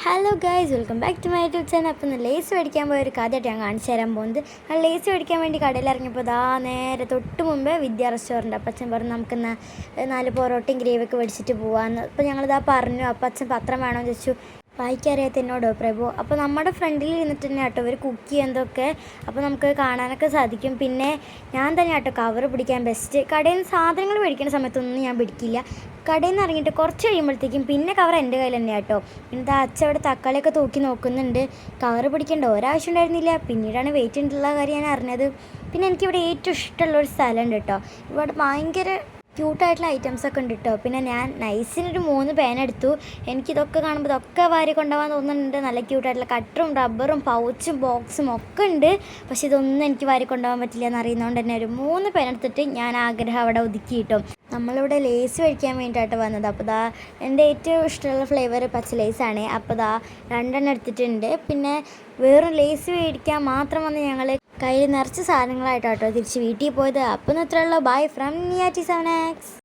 Hello guys, welcome back to my YouTube channel. അപ്പം Lay's മേടിക്കാൻ പോയ ഒരു കഥയായിട്ട് ഞാൻ കാണിച്ചു തരാൻ പോകുന്നത്. ആ ലേസ് മേടിക്കാൻ വേണ്ടി കടയിൽ ഇറങ്ങിയപ്പോൾ നേരെ തൊട്ട് മുമ്പേ വിദ്യാ റെസ്റ്റോറൻറ്റ്. അപ്പം അച്ഛൻ പറഞ്ഞു നമുക്ക് 4 പൊറോട്ടയും ഗ്രേവിയൊക്കെ മേടിച്ചിട്ട് പോകാമെന്ന്. അപ്പോൾ ഞങ്ങളിതാ പറഞ്ഞു. അപ്പം അച്ഛൻ പത്രം വേണമെന്ന് ചോദിച്ചു. വായിക്കറിയാത്ത എന്നോടോ പ്രഭു. അപ്പോൾ നമ്മുടെ ഫ്രണ്ടിൽ ഇരുന്നിട്ട് തന്നെ കേട്ടോ അവർ കുക്ക് ചെയ്യുന്നതൊക്കെ. അപ്പോൾ നമുക്ക് കാണാനൊക്കെ സാധിക്കും. പിന്നെ ഞാൻ തന്നെ കേട്ടോ കവർ പിടിക്കാൻ ബെസ്റ്റ്. കടയിൽ നിന്ന് സാധനങ്ങൾ മേടിക്കുന്ന സമയത്തൊന്നും ഞാൻ പിടിക്കില്ല. കടയിൽ നിന്ന് ഇറങ്ങിയിട്ട് കുറച്ച് കഴിയുമ്പോഴത്തേക്കും പിന്നെ കവർ എൻ്റെ കയ്യിൽ തന്നെ കേട്ടോ. പിന്നെ അച്ഛൻ അവിടെ തക്കാളിയൊക്കെ തൂക്കി നോക്കുന്നുണ്ട്. കവർ പിടിക്കേണ്ട ഒരാവശ്യം ഉണ്ടായിരുന്നില്ല. പിന്നീടാണ് വെയിറ്റ് ഉള്ള കാര്യം ഞാൻ അറിഞ്ഞത്. പിന്നെ എനിക്കിവിടെ ഏറ്റവും ഇഷ്ടമുള്ളൊരു സ്ഥലമുണ്ട് കേട്ടോ. ഇവിടെ ഭയങ്കര ക്യൂട്ടായിട്ടുള്ള ഐറ്റംസൊക്കെ ഉണ്ട് കേട്ടോ. പിന്നെ ഞാൻ നൈസിനൊരു 3 പേന എടുത്തു. എനിക്കിതൊക്കെ കാണുമ്പോൾ ഇതൊക്കെ വാരി കൊണ്ടുപോകാൻ തോന്നുന്നുണ്ട്. നല്ല ക്യൂട്ടായിട്ടുള്ള കട്ടറും റബ്ബറും പൗച്ചും ബോക്സും ഒക്കെ ഉണ്ട്. പക്ഷെ ഇതൊന്നും എനിക്ക് വാരി കൊണ്ടുപോകാൻ പറ്റില്ല എന്നറിയുന്നതുകൊണ്ട് തന്നെ ഒരു 3 പേന എടുത്തിട്ട് ഞാൻ ആഗ്രഹം അവിടെ ഒതുക്കി കിട്ടും. നമ്മളിവിടെ ലേസ് കഴിക്കാൻ വേണ്ടിയിട്ടാണ് വന്നത്. അപ്പോൾ എൻ്റെ ഏറ്റവും ഇഷ്ടമുള്ള ഫ്ലേവർ പച്ച ലേസാണ്. അപ്പോൾ 2 എടുത്തിട്ടുണ്ട്. പിന്നെ വേറൊരു ലേസ് മേടിക്കാൻ മാത്രം വന്ന് ഞങ്ങൾ കയ്യിൽ നിറച്ച് സാധനങ്ങളായിട്ടോ തിരിച്ച് വീട്ടിൽ പോയത്. അപ്പം ഇത്രയുള്ള ബൈ ഫ്രം നിയാറ്റി 7X.